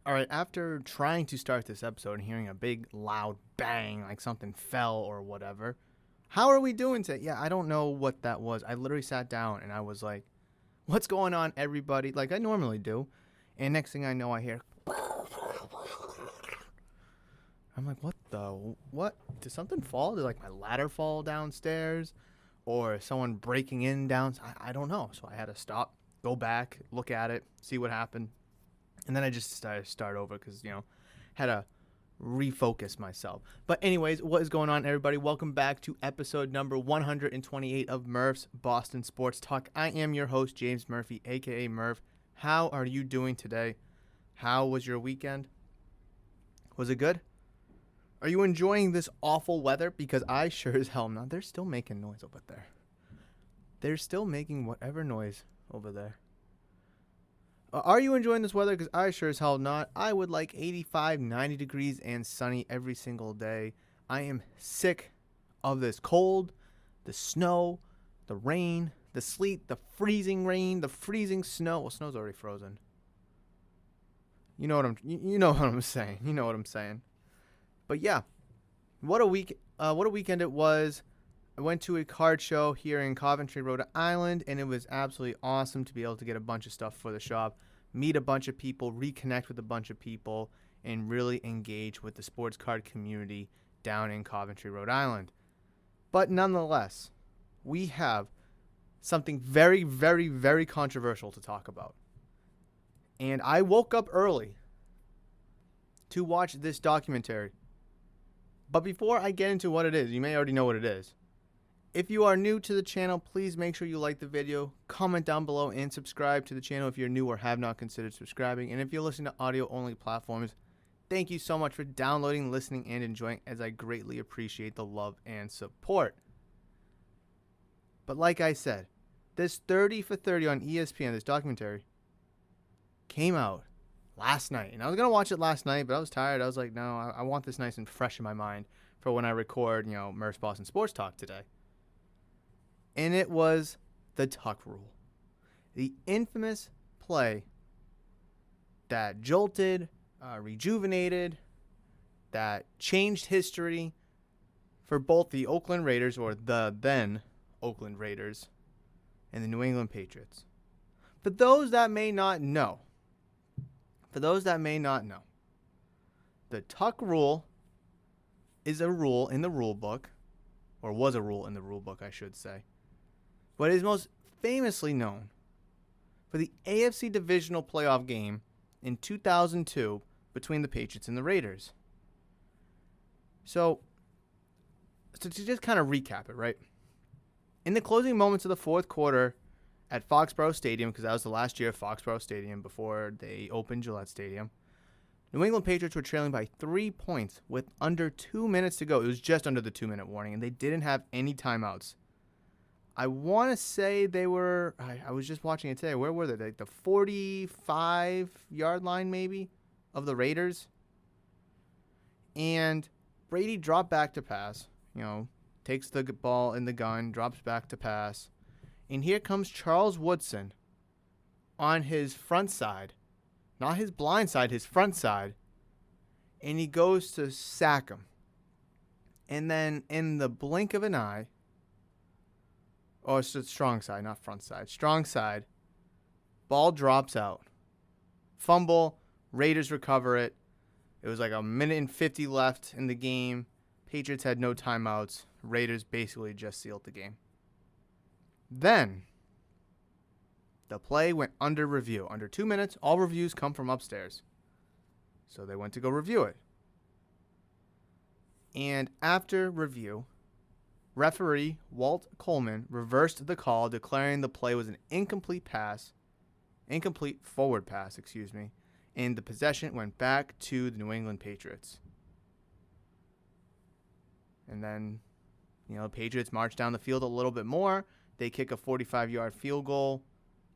All right, after trying to start this episode and hearing a big loud bang, like something fell or whatever, how are we doing today? Yeah, I don't know what that was. I literally sat down and I was like, what's going on, everybody? Like I normally do. And next thing I know, I hear. I'm like, what? Did something fall? Did like my ladder fall downstairs? Or someone breaking in down? I don't know. So I had to stop, go back, look at it, see what happened. And then I just decided to start over because, had to refocus myself. But anyways, what is going on, everybody? Welcome back to episode number 128 of Murph's Boston Sports Talk. I am your host, James Murphy, a.k.a. Murph. How are you doing today? How was your weekend? Was it good? Are you enjoying this awful weather? Because I sure as hell am not. They're still making noise over there. They're still making whatever noise over there. Are you enjoying this weather? Because I sure as hell not. I would like 85, 90 degrees and sunny every single day. I am sick of this cold, the snow, the rain, the sleet, the freezing rain, the freezing snow. Well, snow's already frozen. You know what I'm saying. You know what I'm saying. But yeah, what a weekend it was. I went to a card show here in Coventry, Rhode Island, and it was absolutely awesome to be able to get a bunch of stuff for the shop, meet a bunch of people, reconnect with a bunch of people, and really engage with the sports card community down in Coventry, Rhode Island. But nonetheless, we have something very, very, very controversial to talk about. And I woke up early to watch this documentary. But before I get into what it is, you may already know what it is. If you are new to the channel, please make sure you like the video, comment down below, and subscribe to the channel if you're new or have not considered subscribing. And if you're listening to audio-only platforms, thank you so much for downloading, listening, and enjoying, as I greatly appreciate the love and support. But like I said, this 30 for 30 on ESPN, this documentary, came out last night. And I was going to watch it last night, but I was tired. I was like, no, I want this nice and fresh in my mind for when I record, Murph's Boston Sports Talk today. And it was the tuck rule. The infamous play that jolted, rejuvenated, that changed history for both the Oakland Raiders, or the then Oakland Raiders, and the New England Patriots. For those that may not know, the tuck rule is a rule in the rule book, or was a rule in the rule book, I should say. But it is most famously known for the AFC divisional playoff game in 2002 between the Patriots and the Raiders. So to just kind of recap it, right? In the closing moments of the fourth quarter at Foxborough Stadium, because that was the last year of Foxborough Stadium before they opened Gillette Stadium, New England Patriots were trailing by 3 points with under 2 minutes to go. It was just under the 2-minute warning, and they didn't have any timeouts. I want to say they were, I was just watching it today. Where were they? Like the 45-yard line, maybe, of the Raiders. And Brady dropped back to pass, takes the ball in the gun, drops back to pass. And here comes Charles Woodson on his front side. Not his blind side, his front side. And he goes to sack him. And then in the blink of an eye, it's the strong side, not front side. Strong side. Ball drops out. Fumble. Raiders recover it. It was like a minute and 50 left in the game. Patriots had no timeouts. Raiders basically just sealed the game. Then, the play went under review. Under 2 minutes, all reviews come from upstairs. So they went to go review it. And after review, referee Walt Coleman reversed the call, declaring the play was an incomplete forward pass, and the possession went back to the New England Patriots. And then, Patriots marched down the field a little bit more. They kick a 45-yard field goal.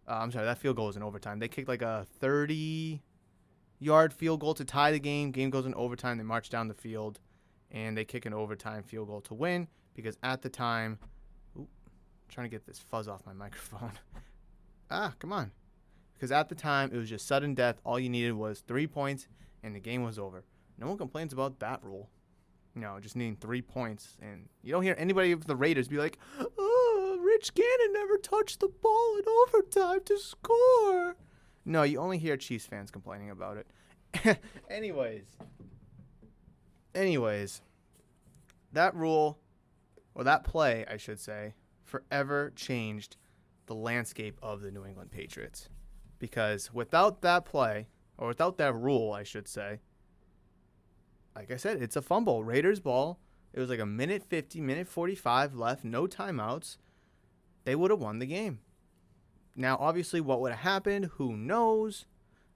That field goal was in overtime. They kicked like a 30-yard field goal to tie the game. Game goes in overtime. They march down the field, and they kick an overtime field goal to win. Because at the time, trying to get this fuzz off my microphone. Come on. Because at the time, it was just sudden death. All you needed was 3 points, and the game was over. No one complains about that rule. Just needing 3 points. And you don't hear anybody of the Raiders be like, oh, Rich Gannon never touched the ball in overtime to score. No, you only hear Chiefs fans complaining about it. Anyways, that rule, or that play, I should say, forever changed the landscape of the New England Patriots. Because without that play, or without that rule, I should say, like I said, it's a fumble. Raiders ball. It was like a minute 50, minute 45 left, no timeouts. They would have won the game. Now, obviously, what would have happened, who knows?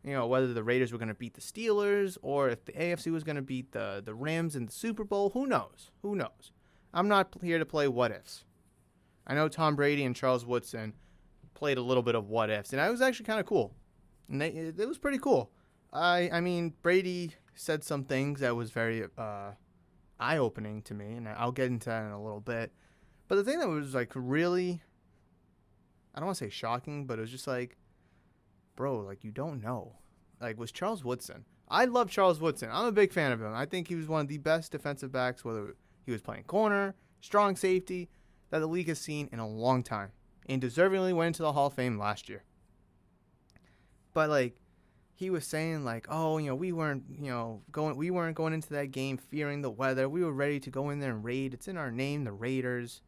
Whether the Raiders were going to beat the Steelers or if the AFC was going to beat the Rams in the Super Bowl, who knows? I'm not here to play what ifs. I know Tom Brady and Charles Woodson played a little bit of what ifs, and it was actually kind of cool. And it was pretty cool. I mean, Brady said some things that was very eye-opening to me, and I'll get into that in a little bit. But the thing that was like really, I don't want to say shocking, but it was just like, bro, like you don't know. Like was Charles Woodson. I love Charles Woodson. I'm a big fan of him. I think he was one of the best defensive backs, whether he was playing corner, strong safety, that the league has seen in a long time. And deservingly went into the Hall of Fame last year. But like he was saying like, oh, we weren't going into that game fearing the weather. We were ready to go in there and raid. It's in our name, the Raiders.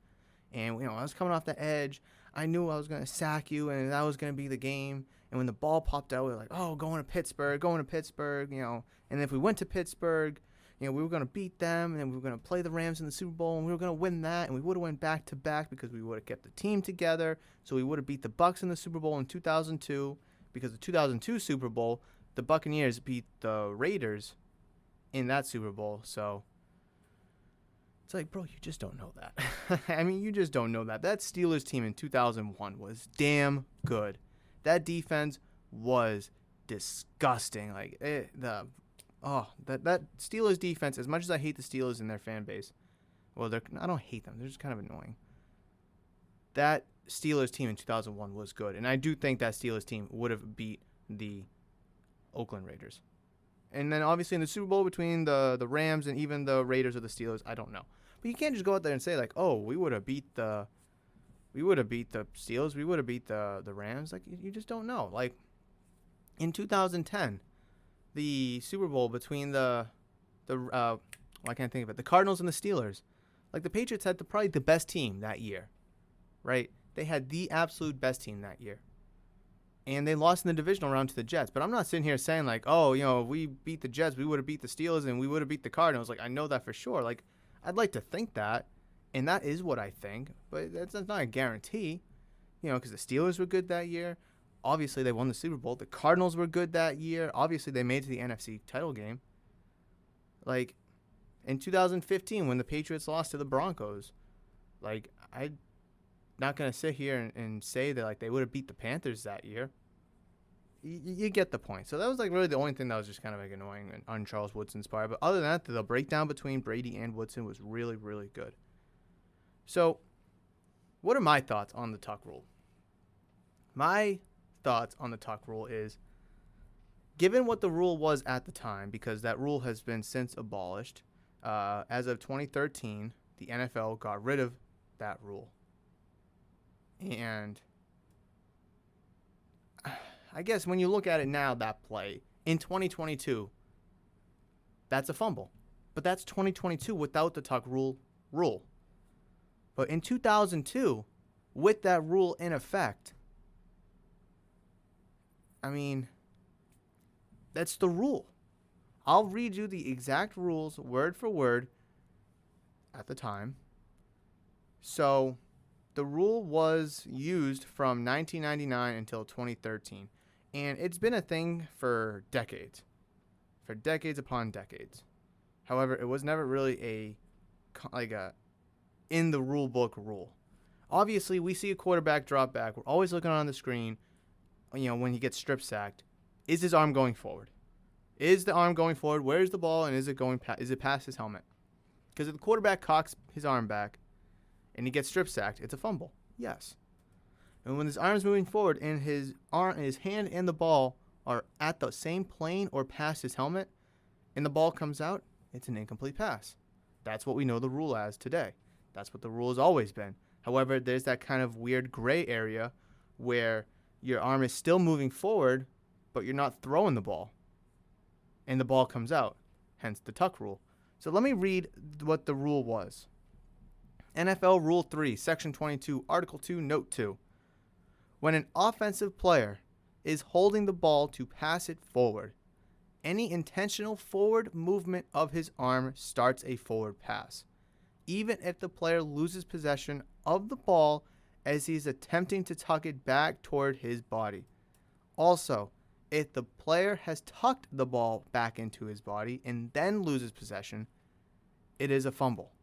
And I was coming off the edge. I knew I was going to sack you and that was going to be the game. And when the ball popped out, we were like, oh, going to Pittsburgh. And if we went to Pittsburgh, we were going to beat them, and then we were going to play the Rams in the Super Bowl, and we were going to win that, and we would have went back-to-back because we would have kept the team together. So we would have beat the Bucs in the Super Bowl in 2002, because the 2002 Super Bowl, the Buccaneers beat the Raiders in that Super Bowl. So it's like, bro, you just don't know that. I mean, you just don't know that. That Steelers team in 2001 was damn good. That defense was disgusting. Like that Steelers defense. As much as I hate the Steelers and their fan base, I don't hate them. They're just kind of annoying. That Steelers team in 2001 was good, and I do think that Steelers team would have beat the Oakland Raiders. And then obviously in the Super Bowl between the Rams and even the Raiders or the Steelers, I don't know. But you can't just go out there and say like, oh, we would have beat the Steelers, we would have beat the Rams. Like, you just don't know. Like, in 2010, the Super Bowl between I can't think of it, the Cardinals and the Steelers. Like, the Patriots had probably the best team that year, right? They had the absolute best team that year. And they lost in the divisional round to the Jets. But I'm not sitting here saying, like, oh, if we beat the Jets, we would have beat the Steelers and we would have beat the Cardinals. Like, I know that for sure. Like, I'd like to think that. And that is what I think, but that's not a guarantee, because the Steelers were good that year. Obviously, they won the Super Bowl. The Cardinals were good that year. Obviously, they made it to the NFC title game. Like, in 2015, when the Patriots lost to the Broncos, like, I'm not going to sit here and say that, like, they would have beat the Panthers that year. You get the point. So that was, like, really the only thing that was just kind of, like, annoying on Charles Woodson's part. But other than that, the breakdown between Brady and Woodson was really, really good. So, what are my thoughts on the tuck rule? My thoughts on the tuck rule is, given what the rule was at the time, because that rule has been since abolished, as of 2013, the NFL got rid of that rule. And I guess when you look at it now, that play, in 2022, that's a fumble. But that's 2022 without the tuck rule. But in 2002, with that rule in effect, I mean, that's the rule. I'll read you the exact rules, word for word, at the time. So, the rule was used from 1999 until 2013. And it's been a thing for decades. For decades upon decades. However, it was never really a in the rule book rule. Obviously, we see a quarterback drop back. We're always looking on the screen, when he gets strip sacked. Is his arm going forward? Is the arm going forward? Where's the ball, and is it past his helmet? Because if the quarterback cocks his arm back and he gets strip sacked, it's a fumble. Yes. And when his arm's moving forward and his hand and the ball are at the same plane or past his helmet, and the ball comes out, it's an incomplete pass. That's what we know the rule as today. That's what the rule has always been. However, there's that kind of weird gray area where your arm is still moving forward, but you're not throwing the ball, and the ball comes out, hence the tuck rule. So let me read what the rule was. NFL Rule 3, Section 22, Article 2, Note 2. When an offensive player is holding the ball to pass it forward, any intentional forward movement of his arm starts a forward pass, even if the player loses possession of the ball as he's attempting to tuck it back toward his body. Also, if the player has tucked the ball back into his body and then loses possession, it is a fumble.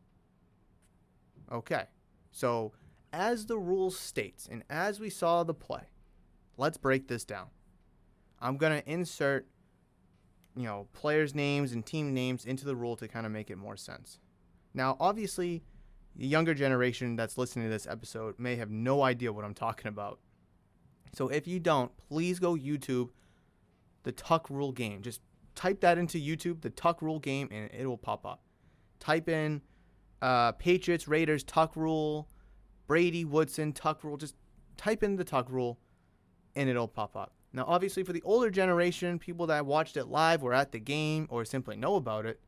Okay, so as the rule states and as we saw the play, let's break this down. I'm going to insert, players' names and team names into the rule to kind of make it more sense. Now, obviously, the younger generation that's listening to this episode may have no idea what I'm talking about. So if you don't, please go YouTube the tuck rule game. Just type that into YouTube, the tuck rule game, and it will pop up. Type in Patriots, Raiders, tuck rule, Brady, Woodson, tuck rule. Just type in the tuck rule, and it'll pop up. Now, obviously, for the older generation, people that watched it live, were at the game, or simply know about it,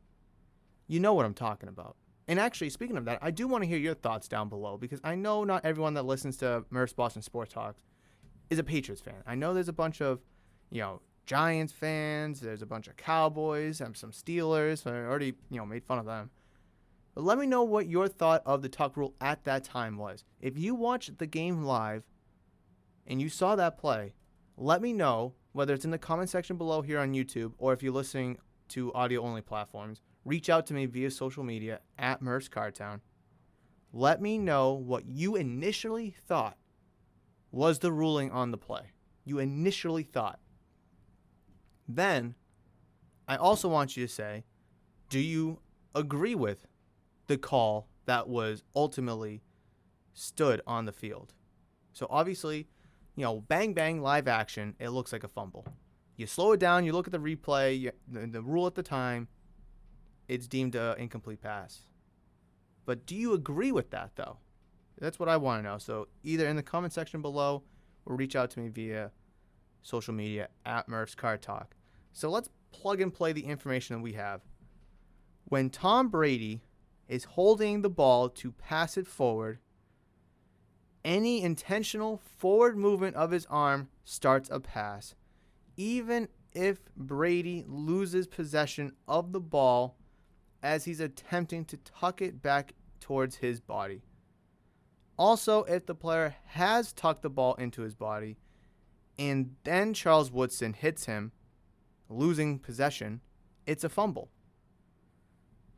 you know what I'm talking about. And actually, speaking of that, I do want to hear your thoughts down below, because I know not everyone that listens to Murph's Boston Sports Talks is a Patriots fan. I know there's a bunch of, Giants fans, there's a bunch of Cowboys, and some Steelers. I already, made fun of them. But let me know what your thought of the tuck rule at that time was. If you watched the game live and you saw that play, let me know, whether it's in the comment section below here on YouTube or if you're listening to audio-only platforms. Reach out to me via social media at Murph's Cardtown. Let me know what you initially thought was the ruling on the play. You initially thought. Then, I also want you to say, do you agree with the call that was ultimately stood on the field? So obviously, bang, bang, live action, it looks like a fumble. You slow it down, you look at the replay, the rule at the time, it's deemed an incomplete pass. But do you agree with that, though? That's what I want to know. So either in the comment section below or reach out to me via social media at Murph's Card Talk. So let's plug and play the information that we have. When Tom Brady is holding the ball to pass it forward, any intentional forward movement of his arm starts a pass, even if Brady loses possession of the ball as he's attempting to tuck it back towards his body. Also, if the player has tucked the ball into his body and then Charles Woodson hits him, losing possession, it's a fumble.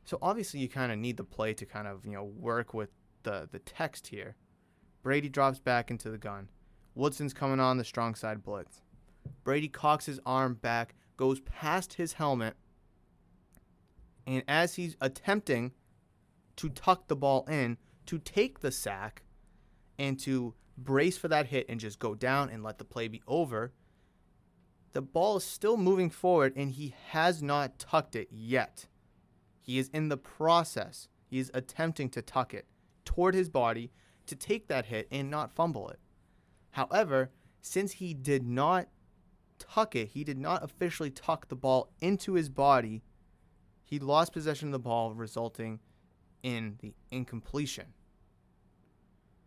So obviously you kind of need the play to kind of, work with the text here. Brady drops back into the gun. Woodson's coming on the strong side blitz. Brady cocks his arm back, goes past his helmet, and as he's attempting to tuck the ball in, to take the sack, and to brace for that hit and just go down and let the play be over, the ball is still moving forward and he has not tucked it yet. He is in the process. He is attempting to tuck it toward his body to take that hit and not fumble it. However, since he did not tuck it, he did not officially tuck the ball into his body, he lost possession of the ball, resulting in the incompletion.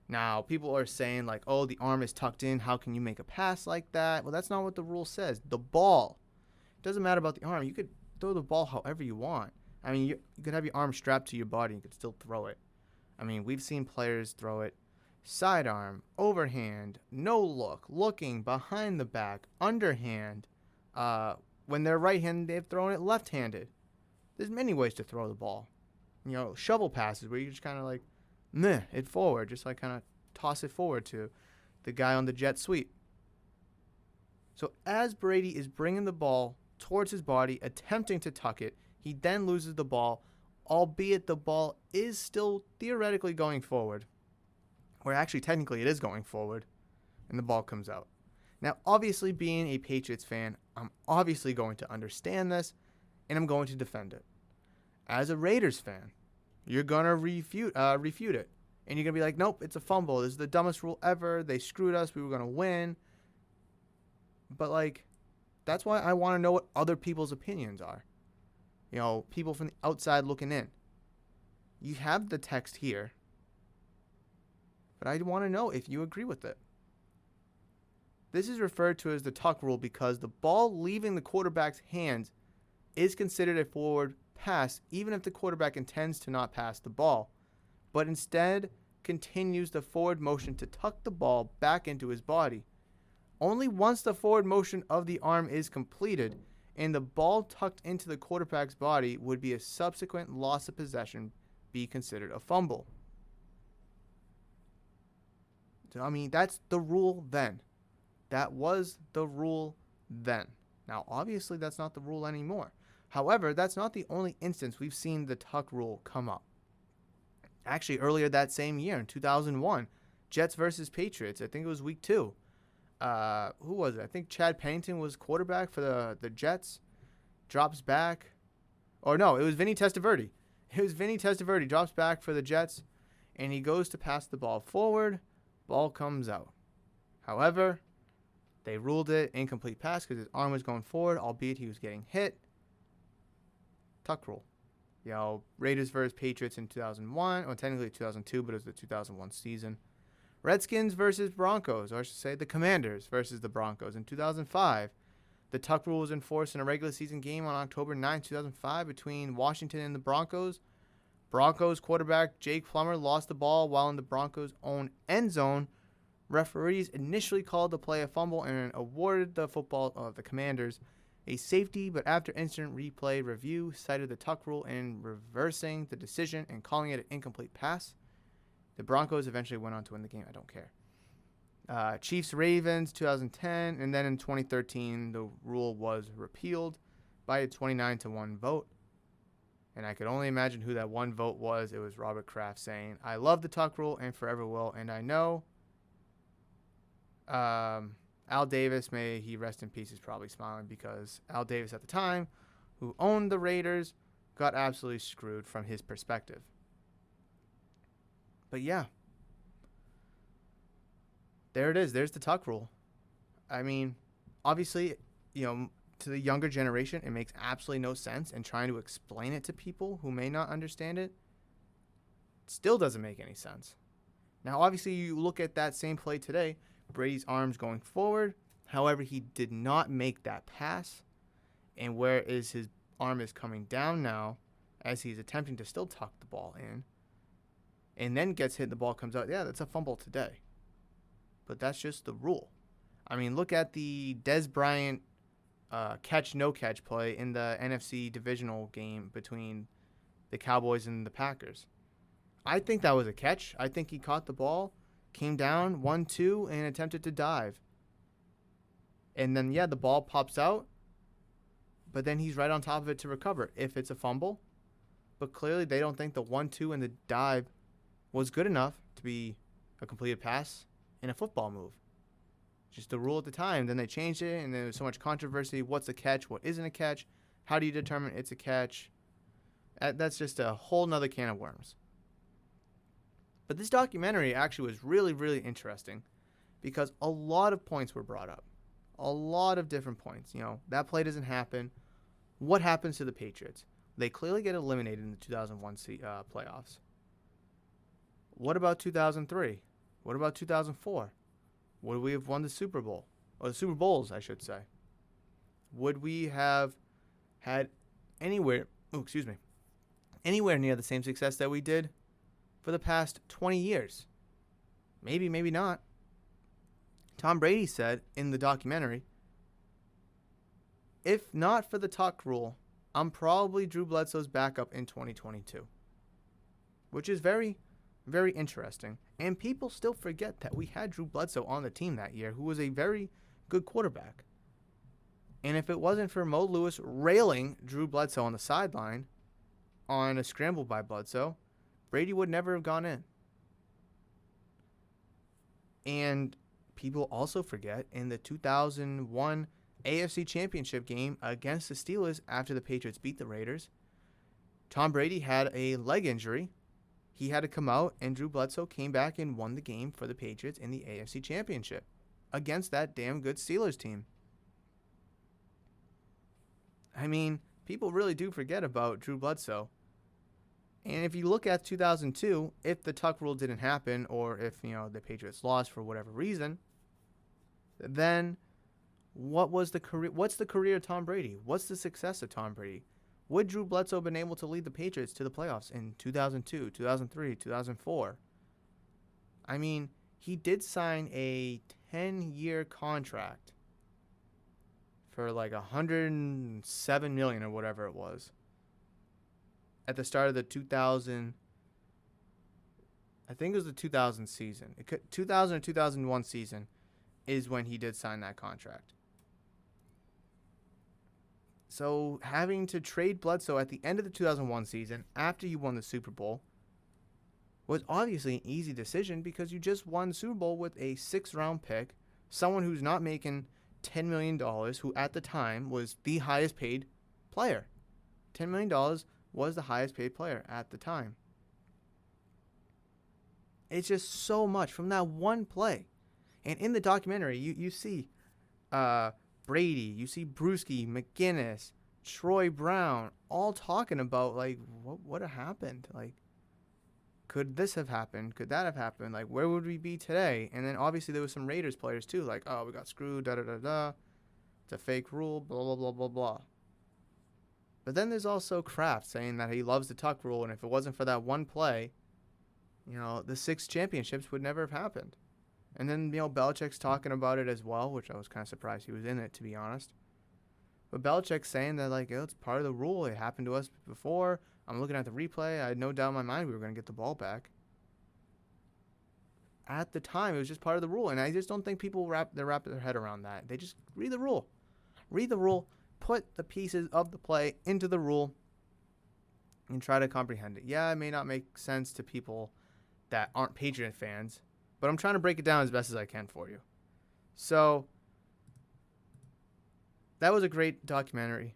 Now, people are saying like, oh, the arm is tucked in. How can you make a pass like that? Well, that's not what the rule says. The ball. It doesn't matter about the arm. You could throw the ball however you want. I mean, you could have your arm strapped to your body and you could still throw it. I mean, we've seen players throw it sidearm, overhand, no look, looking, behind the back, underhand. When they're right-handed, they've thrown it left-handed. There's many ways to throw the ball. Shovel passes where you just kind of like, it forward, just like kind of toss it forward to the guy on the jet sweep. So as Brady is bringing the ball towards his body, attempting to tuck it, he then loses the ball, albeit the ball is still theoretically going forward. Or actually, technically, it is going forward. and the ball comes out. Now, obviously, being a Patriots fan, I'm obviously going to understand this, and I'm going to defend it. As a Raiders fan, you're going to refute it. And you're going to be like, nope, it's a fumble. This is the dumbest rule ever. They screwed us. We were going to win. But, like, that's why I want to know what other people's opinions are. You know, people from the outside looking in. You have the text here. But I want to know if you agree with it. This is referred to as the tuck rule because the ball leaving the quarterback's hands is considered a forward pass even if the quarterback intends to not pass the ball, but instead continues the forward motion to tuck the ball back into his body. Only once the forward motion of the arm is completed and the ball tucked into the quarterback's body would be a subsequent loss of possession be considered a fumble. So, I mean, that's the rule then. That was the rule then. Now, obviously, that's not the rule anymore. However, that's not the only instance we've seen the tuck rule come up. Actually, earlier that same year, in 2001, Jets versus Patriots, I think it was week 2. Who was it? I think Chad Pennington was quarterback for the Jets. Drops back. Or no, it was Vinny Testaverde. It was Vinny Testaverde. Drops back for the Jets, and he goes to pass the ball forward. Ball comes out. However, they ruled it incomplete pass because his arm was going forward, albeit he was getting hit. Tuck rule. You know, Raiders versus Patriots in 2001. Well, technically 2002, but it was the 2001 season. Redskins versus Broncos, or I should say the Commanders versus the Broncos in 2005. The tuck rule was enforced in a regular season game on October 9, 2005 between Washington and the Broncos. Broncos quarterback Jake Plummer lost the ball while in the Broncos' own end zone. Referees initially called the play a fumble and awarded the football of the Commanders a safety, but after instant replay review cited the tuck rule in reversing the decision and calling it an incomplete pass. The Broncos eventually went on to win the game. I don't care. Chiefs-Ravens 2010, and then in 2013, the rule was repealed by a 29-1 vote. And I could only imagine who that one vote was. It was Robert Kraft saying, I love the tuck rule and forever will, and I know Al Davis, may he rest in peace, is probably smiling because Al Davis at the time, who owned the Raiders, got absolutely screwed from his perspective. But yeah, there it is. There's the tuck rule. I mean, obviously, you know, to the younger generation, it makes absolutely no sense, and trying to explain it to people who may not understand it still doesn't make any sense. Now, obviously, you look at that same play today, Brady's arms going forward. However, he did not make that pass. And where is his arm is coming down now as he's attempting to still tuck the ball in and then gets hit, the ball comes out. Yeah, that's a fumble today. But that's just the rule. I mean, look at the Des Bryant catch-no-catch play in the NFC divisional game between the Cowboys and the Packers. I think that was a catch. I think he caught the ball, came down 1-2, and attempted to dive. And then, yeah, the ball pops out, but then he's right on top of it to recover if it's a fumble. But clearly they don't think the 1-2 and the dive was good enough to be a completed pass and a football move. Just the rule at the time. Then they changed it, and there was so much controversy. What's a catch? What isn't a catch? How do you determine it's a catch? That's just a whole nother can of worms. But this documentary actually was really, really interesting because a lot of points were brought up. A lot of different points. You know, that play doesn't happen. What happens to the Patriots? They clearly get eliminated in the 2001 playoffs. What about 2003? What about 2004? Would we have won the Super Bowl? Or the Super Bowls, I should say. Would we have had anywhere near the same success that we did for the past 20 years? Maybe, maybe not. Tom Brady said in the documentary, if not for the tuck rule, I'm probably Drew Bledsoe's backup in 2022. Which is very, very interesting. And people still forget that we had Drew Bledsoe on the team that year, who was a very good quarterback. And if it wasn't for Mo Lewis railing Drew Bledsoe on the sideline on a scramble by Bledsoe, Brady would never have gone in. And people also forget in the 2001 AFC Championship game against the Steelers after the Patriots beat the Raiders, Tom Brady had a leg injury. He had to come out, and Drew Bledsoe came back and won the game for the Patriots in the AFC Championship against that damn good Steelers team. I mean, people really do forget about Drew Bledsoe. And if you look at 2002, if the tuck rule didn't happen, or if, the Patriots lost for whatever reason, then what's the career of Tom Brady? What's the success of Tom Brady? Would Drew Bledsoe been able to lead the Patriots to the playoffs in 2002, 2003, 2004? I mean, he did sign a 10-year contract for like $107 million or whatever it was at the start of the 2000 season. 2000 or 2001 season is when he did sign that contract. So having to trade Bledsoe at the end of the 2001 season after you won the Super Bowl was obviously an easy decision because you just won the Super Bowl with a 6th-round pick, someone who's not making $10 million, who at the time was the highest paid player. $10 million was the highest paid player at the time. It's just so much from that one play. And in the documentary, you see Brady, you see Brewski, McGinnis, Troy Brown, all talking about, like, what happened? Like, could this have happened? Could that have happened? Like, where would we be today? And then, obviously, there was some Raiders players, too. Like, oh, we got screwed, da-da-da-da. It's a fake rule, blah, blah, blah, blah, blah. But then there's also Kraft saying that he loves the tuck rule, and if it wasn't for that one play, the 6 championships would never have happened. And then, Belichick's talking about it as well, which I was kind of surprised he was in it, to be honest. But Belichick's saying that, like, it's part of the rule. It happened to us before. I'm looking at the replay. I had no doubt in my mind we were going to get the ball back. At the time, it was just part of the rule. And I just don't think people wrap their head around that. They just read the rule. Read the rule. Put the pieces of the play into the rule and try to comprehend it. Yeah, it may not make sense to people that aren't Patriot fans, but I'm trying to break it down as best as I can for you. So, that was a great documentary.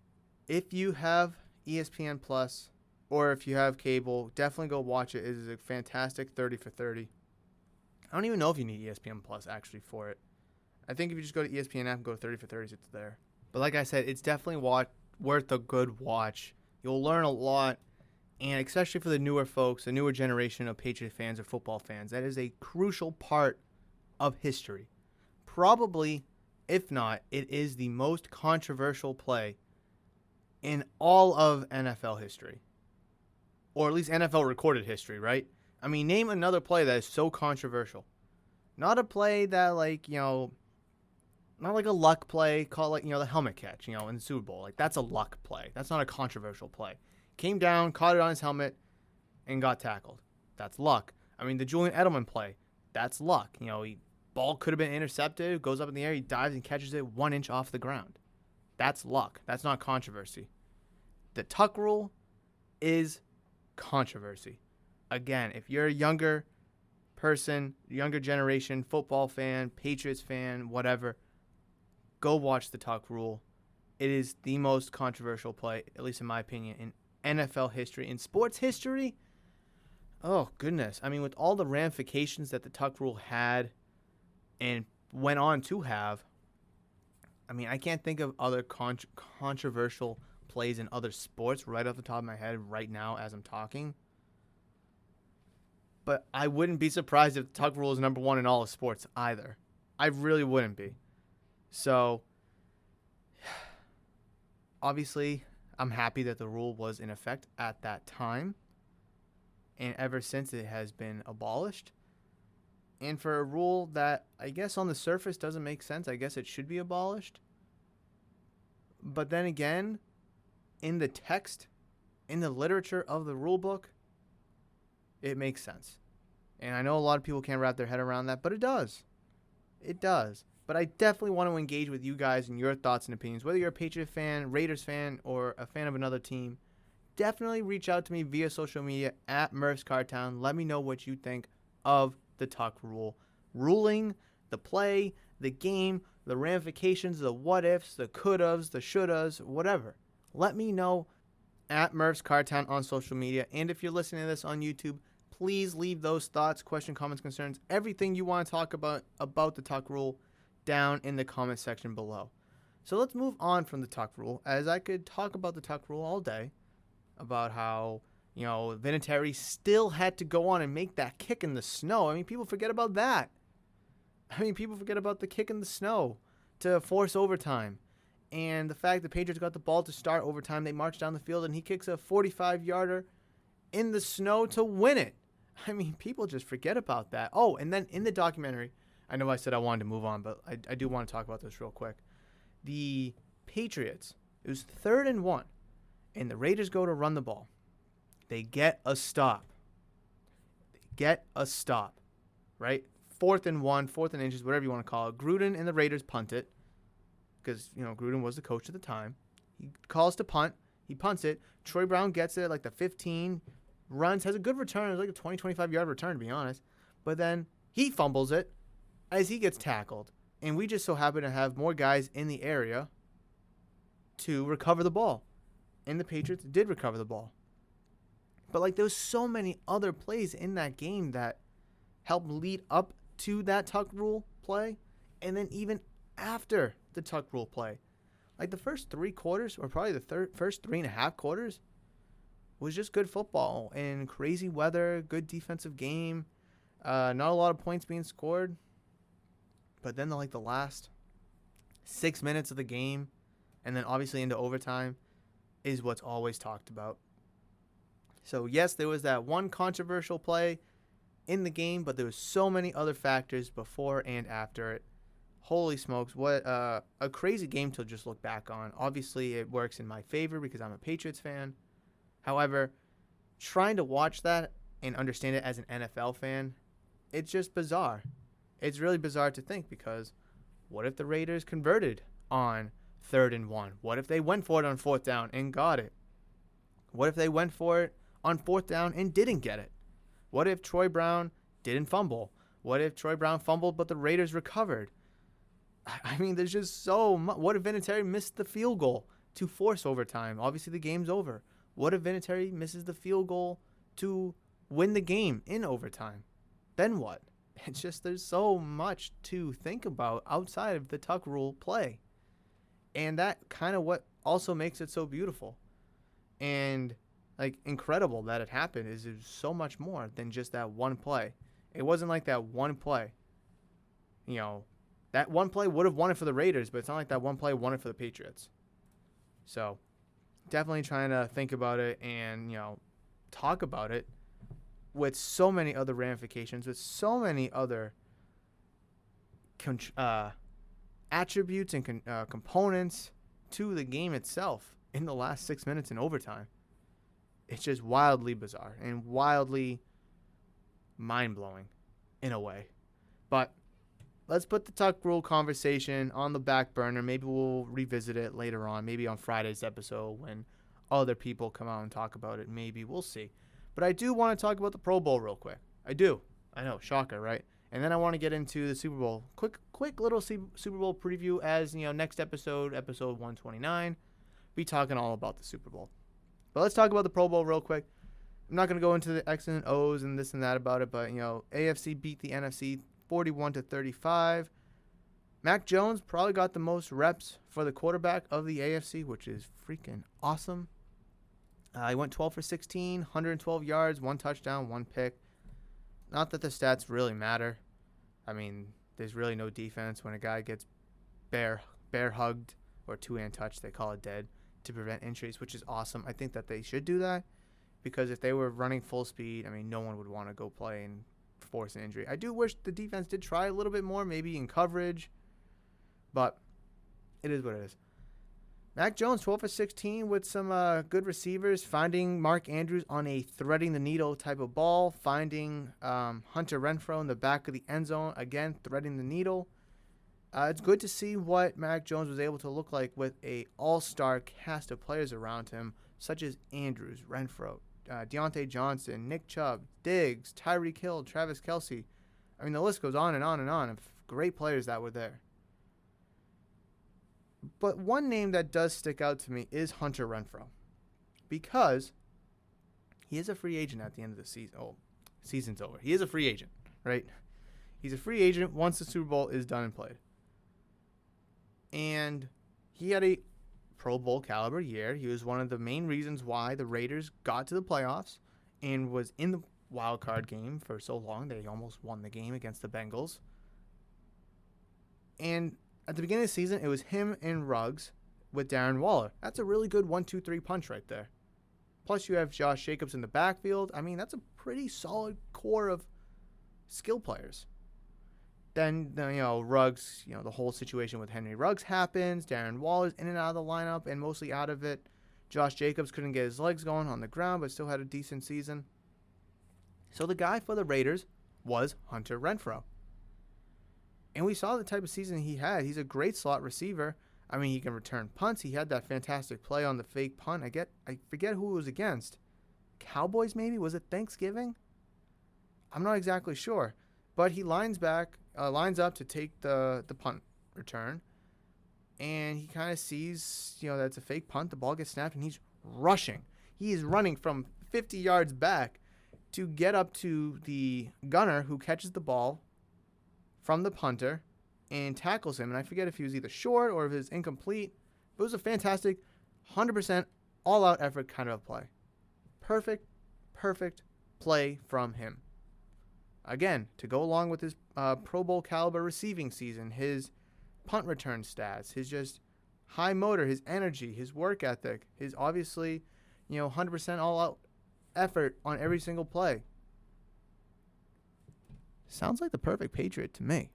If you have ESPN Plus, or if you have cable, definitely go watch it. It is a fantastic 30 for 30. I don't even know if you need ESPN Plus, actually, for it. I think if you just go to ESPN app and go to 30 for 30s, it's there. But like I said, it's definitely worth a good watch. You'll learn a lot. And especially for the newer folks, the newer generation of Patriot fans or football fans, that is a crucial part of history. Probably, if not, it is the most controversial play in all of NFL history. Or at least NFL recorded history, right? I mean, name another play that is so controversial. Not a play that, not like a luck play, call it, the helmet catch, in the Super Bowl. Like, that's a luck play. That's not a controversial play. Came down, caught it on his helmet, and got tackled. That's luck. I mean, the Julian Edelman play, that's luck. Ball could have been intercepted, goes up in the air, he dives and catches it 1 inch off the ground. That's luck. That's not controversy. The tuck rule is controversy. Again, if you're a younger person, younger generation, football fan, Patriots fan, whatever, go watch the tuck rule. It is the most controversial play, at least in my opinion, in NFL history. In sports history, oh, goodness. I mean, with all the ramifications that the tuck rule had and went on to have, I mean, I can't think of other controversial plays in other sports right off the top of my head right now as I'm talking. But I wouldn't be surprised if the tuck rule is number 1 in all of sports either. I really wouldn't be. So, obviously, I'm happy that the rule was in effect at that time. And ever since, it has been abolished. And for a rule that I guess on the surface doesn't make sense, I guess it should be abolished. But then again, in the text, in the literature of the rule book, it makes sense. And I know a lot of people can't wrap their head around that, but it does. It does. But I definitely want to engage with you guys and your thoughts and opinions. Whether you're a Patriot fan, Raiders fan, or a fan of another team, definitely reach out to me via social media at Murph's Cartown. Let me know what you think of the tuck rule. Ruling the play, the game, the ramifications, the what-ifs, the could-haves, the should-haves, whatever. Let me know at Murph's Cartown on social media. And if you're listening to this on YouTube, please leave those thoughts, questions, comments, concerns, everything you want to talk about the tuck rule down in the comment section below. So let's move on from the tuck rule, as I could talk about the tuck rule all day, about how, Vinatieri still had to go on and make that kick in the snow. I mean, people forget about that. People forget about the kick in the snow to force overtime. And the fact the Patriots got the ball to start overtime, they marched down the field, and he kicks a 45-yarder in the snow to win it. People just forget about that. Oh, and then in the documentary, I know I said I wanted to move on, but I do want to talk about this real quick. The Patriots, it was 3rd and 1, and the Raiders go to run the ball. They get a stop. Right? 4th and 1, 4th and inches, whatever you want to call it. Gruden and the Raiders punt it, because, Gruden was the coach at the time. He calls to punt. He punts it. Troy Brown gets it at like the 15, runs, has a good return. It was like a 20, 25-yard return, to be honest. But then he fumbles it as he gets tackled. And we just so happen to have more guys in the area to recover the ball. And the Patriots did recover the ball. But, there was so many other plays in that game that helped lead up to that tuck rule play. And then even after the tuck rule play. The first 3 quarters, or probably the first 3.5 quarters, was just good football and crazy weather, good defensive game. Not a lot of points being scored. But then the last 6 minutes of the game, and then obviously into overtime, is what's always talked about. So yes, there was that one controversial play in the game, but there was so many other factors before and after it. Holy smokes, what a crazy game to just look back on. Obviously, it works in my favor because I'm a Patriots fan. However, trying to watch that and understand it as an NFL fan, it's just bizarre. It's really bizarre to think, because what if the Raiders converted on 3rd and 1? What if they went for it on 4th down and got it? What if they went for it on 4th down and didn't get it? What if Troy Brown didn't fumble? What if Troy Brown fumbled but the Raiders recovered? There's just so much. What if Vinatieri missed the field goal to force overtime? Obviously, the game's over. What if Vinatieri misses the field goal to win the game in overtime? Then what? It's just, there's so much to think about outside of the tuck rule play. And that kind of what also makes it so beautiful. And, incredible that it happened is there's so much more than just that one play. It wasn't like that one play. That one play would have won it for the Raiders, but it's not like that one play won it for the Patriots. So, definitely trying to think about it and, talk about it with so many other ramifications, with so many other attributes and components to the game itself in the last 6 minutes in overtime. It's just wildly bizarre and wildly mind-blowing in a way. But let's put the tuck rule conversation on the back burner. Maybe we'll revisit it later on, maybe on Friday's episode when other people come out and talk about it. Maybe. We'll see. But I do want to talk about the Pro Bowl real quick. I do. I know, shocker, right? And then I want to get into the Super Bowl. Quick little Super Bowl preview as, next episode 129, be talking all about the Super Bowl. But let's talk about the Pro Bowl real quick. I'm not going to go into the X's and O's and this and that about it, but, AFC beat the NFC 41-35. Mac Jones probably got the most reps for the quarterback of the AFC, which is freaking awesome. He went 12 for 16, 112 yards, 1 touchdown, 1 pick. Not that the stats really matter. There's really no defense when a guy gets bear hugged or two-hand touched. They call it dead to prevent injuries, which is awesome. I think that they should do that because if they were running full speed, no one would want to go play and force an injury. I do wish the defense did try a little bit more, maybe in coverage, but it is what it is. Mac Jones, 12 for 16 with some good receivers, finding Mark Andrews on a threading the needle type of ball, finding Hunter Renfrow in the back of the end zone, again, threading the needle. It's good to see what Mac Jones was able to look like with a all-star cast of players around him, such as Andrews, Renfrow, Deontay Johnson, Nick Chubb, Diggs, Tyreek Hill, Travis Kelce. The list goes on and on and on of great players that were there. But one name that does stick out to me is Hunter Renfrow, because he is a free agent at the end of the season. Oh, season's over. He is a free agent, right? He's a free agent once the Super Bowl is done and played. And he had a Pro Bowl caliber year. He was one of the main reasons why the Raiders got to the playoffs and was in the wild card game for so long. They almost won the game against the Bengals. And at the beginning of the season, it was him and Ruggs with Darren Waller. That's a really good 1-2-3 punch right there. Plus, you have Josh Jacobs in the backfield. I mean, that's a pretty solid core of skill players. Then, Ruggs, the whole situation with Henry Ruggs happens. Darren Waller's in and out of the lineup and mostly out of it. Josh Jacobs couldn't get his legs going on the ground, but still had a decent season. So the guy for the Raiders was Hunter Renfrow. And we saw the type of season he had. He's a great slot receiver. I mean, he can return punts. He had that fantastic play on the fake punt. I forget who it was against. Cowboys, maybe? Was it Thanksgiving? I'm not exactly sure. But he lines up to take the punt return. And he kind of sees, that's a fake punt. The ball gets snapped, and he's rushing. He is running from 50 yards back to get up to the gunner who catches the ball from the punter and tackles him. And I forget if he was either short or if it was incomplete. But it was a fantastic 100% all-out effort kind of play. Perfect play from him. Again, to go along with his Pro Bowl caliber receiving season, his punt return stats, his just high motor, his energy, his work ethic, his obviously, 100% all-out effort on every single play. Sounds like the perfect Patriot to me.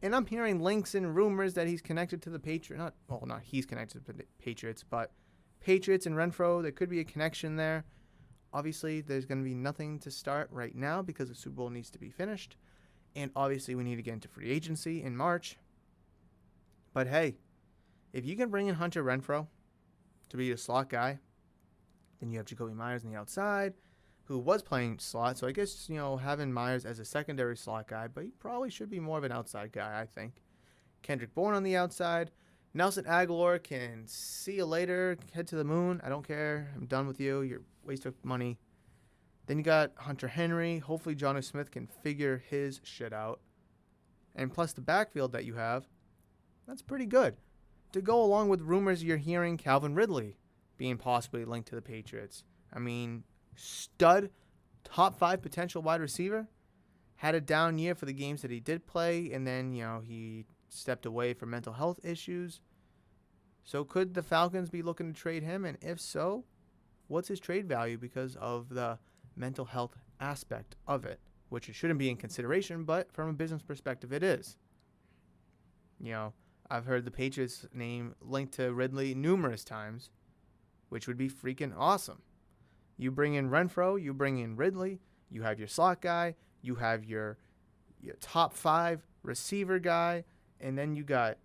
And I'm hearing links and rumors that he's connected to the Patriots. Not he's connected to the Patriots, but Patriots and Renfrow, there could be a connection there. Obviously, there's going to be nothing to start right now because the Super Bowl needs to be finished. And obviously, we need to get into free agency in March. But hey, if you can bring in Hunter Renfrow to be a slot guy, then you have Jacoby Myers on the outside, who was playing slot. So I guess, having Myers as a secondary slot guy, but he probably should be more of an outside guy, I think. Kendrick Bourne on the outside. Nelson Aguilar can see you later, head to the moon. I don't care. I'm done with you. You're a waste of money. Then you got Hunter Henry. Hopefully Jonnu Smith can figure his shit out. And plus the backfield that you have, that's pretty good. To go along with rumors you're hearing Calvin Ridley being possibly linked to the Patriots. I mean, stud, top 5 potential wide receiver. Had a down year for the games that he did play, and then, he stepped away for mental health issues. So could the Falcons be looking to trade him? And if so, what's his trade value because of the mental health aspect of it? Which it shouldn't be in consideration, but from a business perspective, it is. I've heard the Patriots name linked to Ridley numerous times, which would be freaking awesome. You bring in Renfrow, you bring in Ridley, you have your slot guy, you have your top 5 receiver guy, and then you got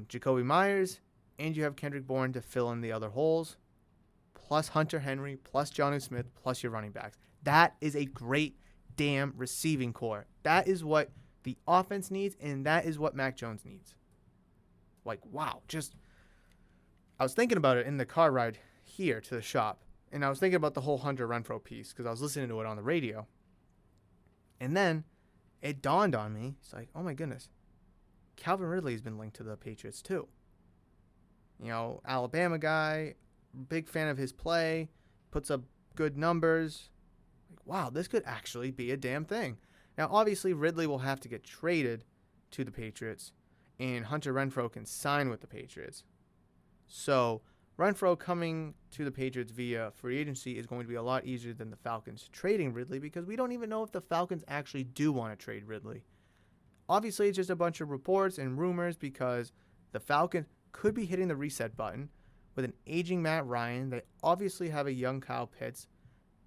Jacoby Myers, and you have Kendrick Bourne to fill in the other holes, plus Hunter Henry, plus Jonnu Smith, plus your running backs. That is a great damn receiving core. That is what the offense needs, and that is what Mac Jones needs. Wow. I was thinking about it in the car ride here to the shop, and I was thinking about the whole Hunter Renfrow piece because I was listening to it on the radio. And then it dawned on me. It's like, oh my goodness. Calvin Ridley has been linked to the Patriots too. Alabama guy, big fan of his play, puts up good numbers. Wow, this could actually be a damn thing. Now, obviously, Ridley will have to get traded to the Patriots, and Hunter Renfrow can sign with the Patriots. So, Renfrow coming to the Patriots via free agency is going to be a lot easier than the Falcons trading Ridley because we don't even know if the Falcons actually do want to trade Ridley. Obviously, it's just a bunch of reports and rumors because the Falcons could be hitting the reset button with an aging Matt Ryan. They obviously have a young Kyle Pitts.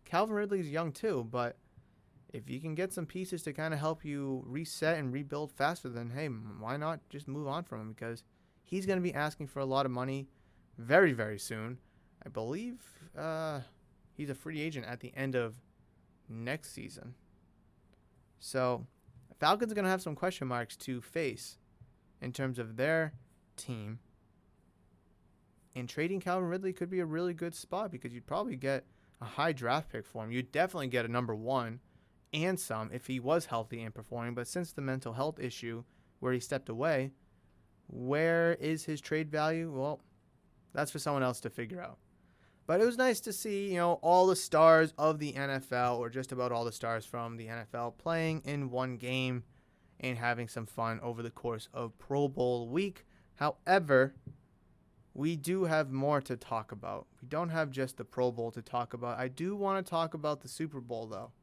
Calvin Ridley's young too, but if you can get some pieces to kind of help you reset and rebuild faster, then hey, why not just move on from him? Because he's going to be asking for a lot of money very, very soon. I believe he's a free agent at the end of next season. So Falcons are going to have some question marks to face in terms of their team. And trading Calvin Ridley could be a really good spot because you'd probably get a high draft pick for him. You'd definitely get a number 1 and some if he was healthy and performing. But since the mental health issue where he stepped away, where is his trade value? Well, that's for someone else to figure out. But it was nice to see, all the stars of the NFL, or just about all the stars from the NFL, playing in one game and having some fun over the course of Pro Bowl week. However, we do have more to talk about. We don't have just the Pro Bowl to talk about. I do want to talk about the Super Bowl, though.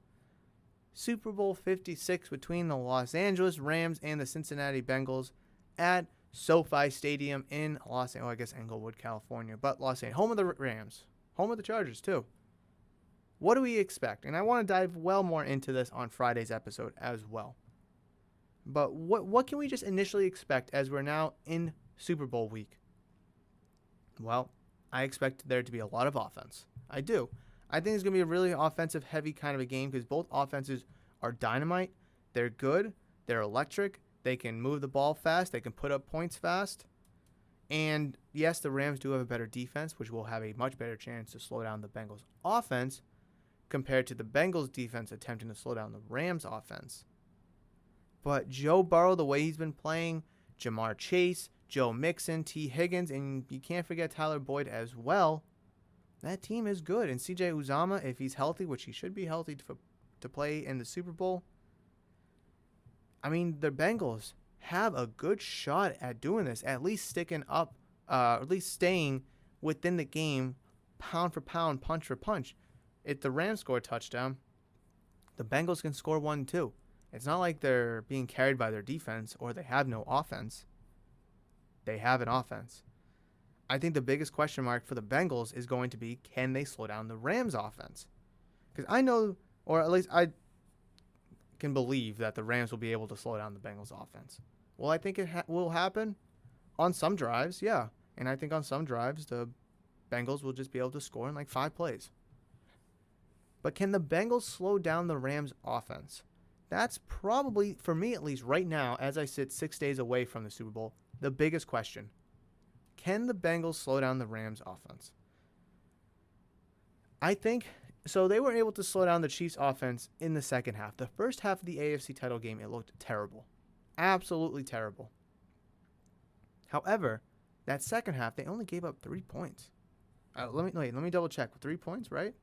Super Bowl 56 between the Los Angeles Rams and the Cincinnati Bengals at SoFi Stadium in Englewood, California. But Los Angeles, home of the Rams, home of the Chargers, too. What do we expect? And I want to dive well more into this on Friday's episode as well. But what can we just initially expect as we're now in Super Bowl week? Well, I expect there to be a lot of offense. I do. I think it's going to be a really offensive-heavy kind of a game because both offenses are dynamite. They're good. They're electric. They can move the ball fast. They can put up points fast. And, yes, the Rams do have a better defense, which will have a much better chance to slow down the Bengals' offense compared to the Bengals' defense attempting to slow down the Rams' offense. But Joe Burrow, the way he's been playing, Jamar Chase, Joe Mixon, T. Higgins, and you can't forget Tyler Boyd as well, that team is good. And C.J. Uzomah, if he's healthy, which he should be healthy to play in the Super Bowl, I mean, the Bengals have a good shot at doing this, at least sticking up, at least staying within the game, pound for pound, punch for punch. If the Rams score a touchdown, the Bengals can score one too. It's not like they're being carried by their defense or they have no offense. They have an offense. I think the biggest question mark for the Bengals is going to be, can they slow down the Rams' offense? Because I know, or at least I can believe that the Rams will be able to slow down the Bengals' offense. Well, I think it will happen on some drives, yeah. And I think on some drives, the Bengals will just be able to score in like 5 plays. But can the Bengals slow down the Rams' offense? That's probably, for me at least right now, as I sit 6 days away from the Super Bowl, the biggest question. Can the Bengals slow down the Rams' offense? I think, so they were able to slow down the Chiefs' offense in the second half. The first half of the AFC title game, it looked terrible. Absolutely terrible. However, that second half, they only gave up 3 points. Let me double check. 3 points, right?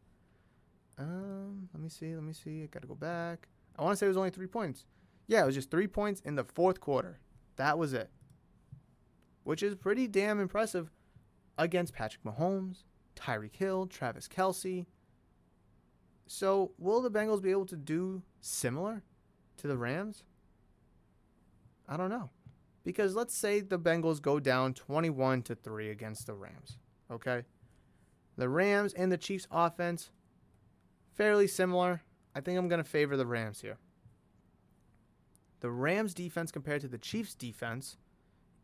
Let me see. I got to go back. I want to say it was only 3 points. Yeah, it was just 3 points in the fourth quarter. That was it. Which is pretty damn impressive against Patrick Mahomes, Tyreek Hill, Travis Kelce. So, will the Bengals be able to do similar to the Rams? I don't know. Because let's say the Bengals go down 21-3 against the Rams. Okay? The Rams and the Chiefs offense, fairly similar. I think I'm going to favor the Rams here. The Rams defense compared to the Chiefs defense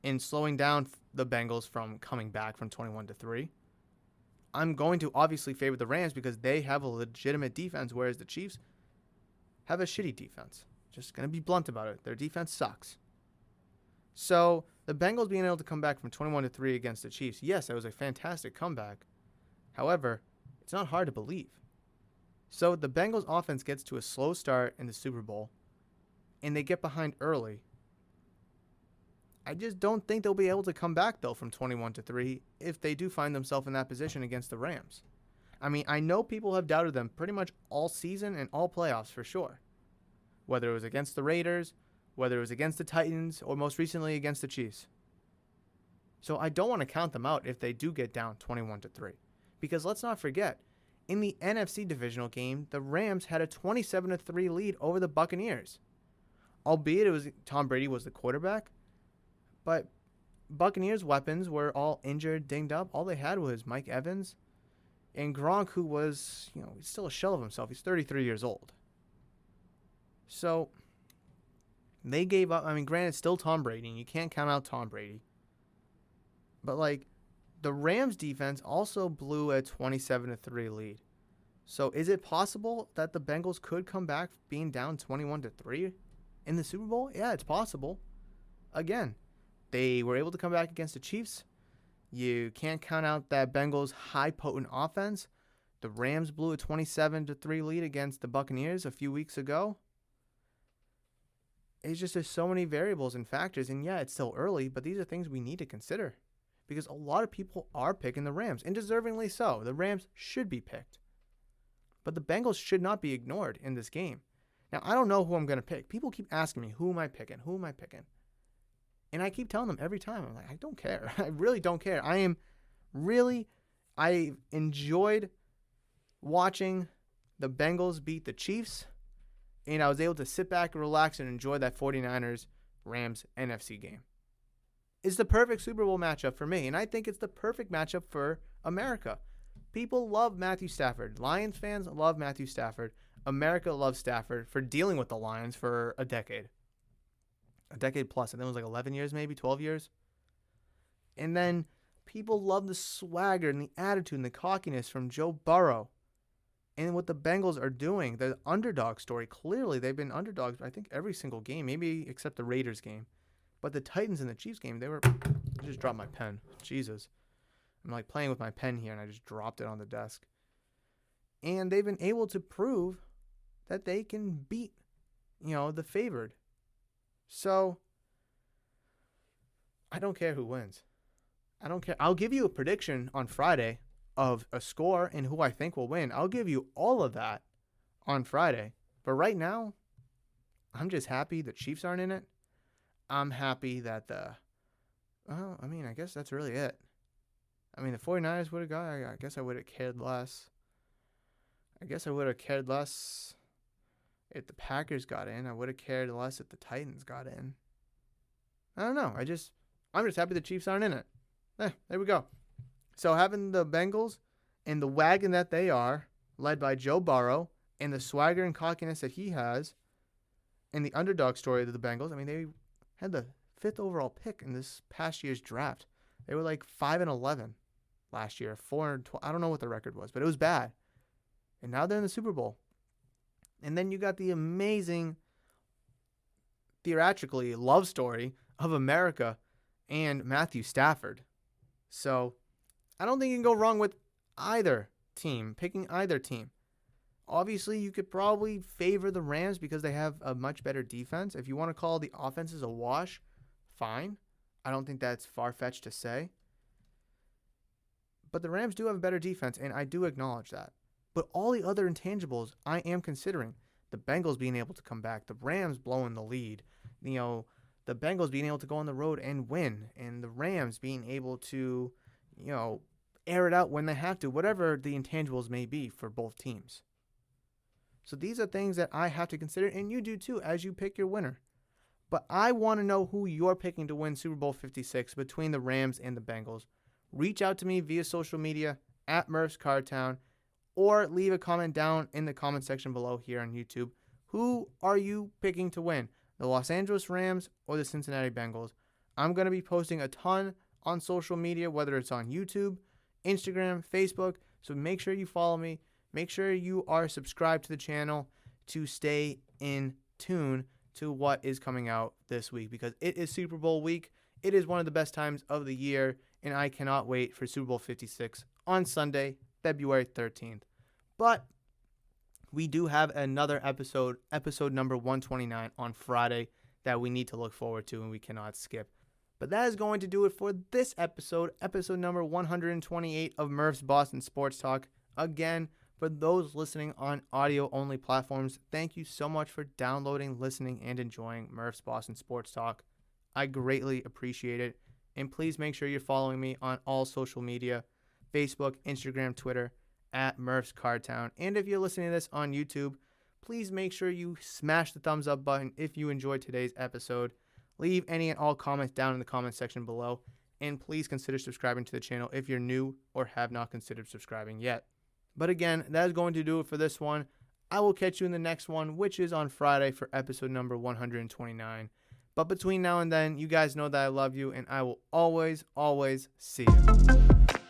in slowing down the Bengals from coming back from 21-3. I'm going to obviously favor the Rams because they have a legitimate defense, whereas the Chiefs have a shitty defense. Just going to be blunt about it. Their defense sucks. So the Bengals being able to come back from 21-3 against the Chiefs, yes, that was a fantastic comeback. However, it's not hard to believe. So the Bengals offense gets to a slow start in the Super Bowl, and they get behind early. I just don't think they'll be able to come back, though, from 21-3 if they do find themselves in that position against the Rams. I mean, I know people have doubted them pretty much all season and all playoffs for sure. Whether it was against the Raiders, whether it was against the Titans, or most recently against the Chiefs. So I don't want to count them out if they do get down 21-3. Because let's not forget, in the NFC divisional game, the Rams had a 27-3 lead over the Buccaneers. Albeit it was Tom Brady was the quarterback, but Buccaneers' weapons were all injured, dinged up. All they had was Mike Evans and Gronk, who was, he's still a shell of himself. He's 33 years old. So they gave up. I mean, granted, still Tom Brady, and you can't count out Tom Brady. But, the Rams' defense also blew a 27-3 lead. So is it possible that the Bengals could come back being down 21-3? in the Super Bowl? Yeah, it's possible. Again, they were able to come back against the Chiefs. You can't count out that Bengals high potent offense. The Rams blew a 27-3 lead against the Buccaneers a few weeks ago. It's just there's so many variables and factors, and yeah, it's still early, but these are things we need to consider because a lot of people are picking the Rams, and deservingly so. The Rams should be picked, but the Bengals should not be ignored in this game. Now, I don't know who I'm going to pick. People keep asking me, who am I picking? Who am I picking? And I keep telling them every time, I'm like, I don't care. I really don't care. I enjoyed watching the Bengals beat the Chiefs, and I was able to sit back and relax and enjoy that 49ers-Rams NFC game. It's the perfect Super Bowl matchup for me, and I think it's the perfect matchup for America. People love Matthew Stafford. Lions fans love Matthew Stafford. America loves Stafford for dealing with the Lions for a decade. A decade plus. I think it was like 11 years, maybe 12 years. And then people love the swagger and the attitude and the cockiness from Joe Burrow. And what the Bengals are doing, the underdog story, clearly they've been underdogs, I think, every single game, maybe except the Raiders game. But the Titans and the Chiefs game, I just dropped my pen. Jesus. I'm like playing with my pen here, and I just dropped it on the desk. And they've been able to prove that they can beat, the favored. So, I don't care who wins. I don't care. I'll give you a prediction on Friday of a score and who I think will win. I'll give you all of that on Friday. But right now, I'm just happy the Chiefs aren't in it. I'm happy that I guess that's really it. The 49ers would have got, I guess I would have cared less. If the Packers got in. I would have cared less if the Titans got in. I don't know. I'm just happy the Chiefs aren't in it. There we go. So having the Bengals and the wagon that they are, led by Joe Burrow, and the swagger and cockiness that he has, and the underdog story of the Bengals. They had the 5th overall pick in this past year's draft. They were like 5-11 last year, 4-12. I don't know what the record was, but it was bad. And now they're in the Super Bowl. And then you got the amazing, theatrically, love story of America and Matthew Stafford. So I don't think you can go wrong with either team, picking either team. Obviously, you could probably favor the Rams because they have a much better defense. If you want to call the offenses a wash, fine. I don't think that's far-fetched to say. But the Rams do have a better defense, and I do acknowledge that. But all the other intangibles I am considering. The Bengals being able to come back. The Rams blowing the lead. The Bengals being able to go on the road and win. And the Rams being able to, air it out when they have to. Whatever the intangibles may be for both teams. So these are things that I have to consider. And you do too as you pick your winner. But I want to know who you're picking to win Super Bowl 56 between the Rams and the Bengals. Reach out to me via social media at Murph's Cardtown. Or leave a comment down in the comment section below here on YouTube. Who are you picking to win? The Los Angeles Rams or the Cincinnati Bengals? I'm going to be posting a ton on social media, whether it's on YouTube, Instagram, Facebook. So make sure you follow me. Make sure you are subscribed to the channel to stay in tune to what is coming out this week because it is Super Bowl week. It is one of the best times of the year, and I cannot wait for Super Bowl 56 on Sunday, February 13th. But we do have another episode number 129 on Friday that we need to look forward to and we cannot skip. But that is going to do it for this episode number 128 of Murph's Boston Sports Talk. Again, for those listening on audio-only platforms, thank you so much for downloading, listening, and enjoying Murph's Boston Sports Talk. I greatly appreciate it. And please make sure you're following me on all social media, Facebook, Instagram, Twitter, at Murph's Cardtown. And if you're listening to this on YouTube, please make sure you smash the thumbs up button if you enjoyed today's episode. Leave any and all comments down in the comment section below. And please consider subscribing to the channel if you're new or have not considered subscribing yet. But again, that is going to do it for this one. I will catch you in the next one, which is on Friday for episode number 129. But between now and then, you guys know that I love you, and I will always, always see you.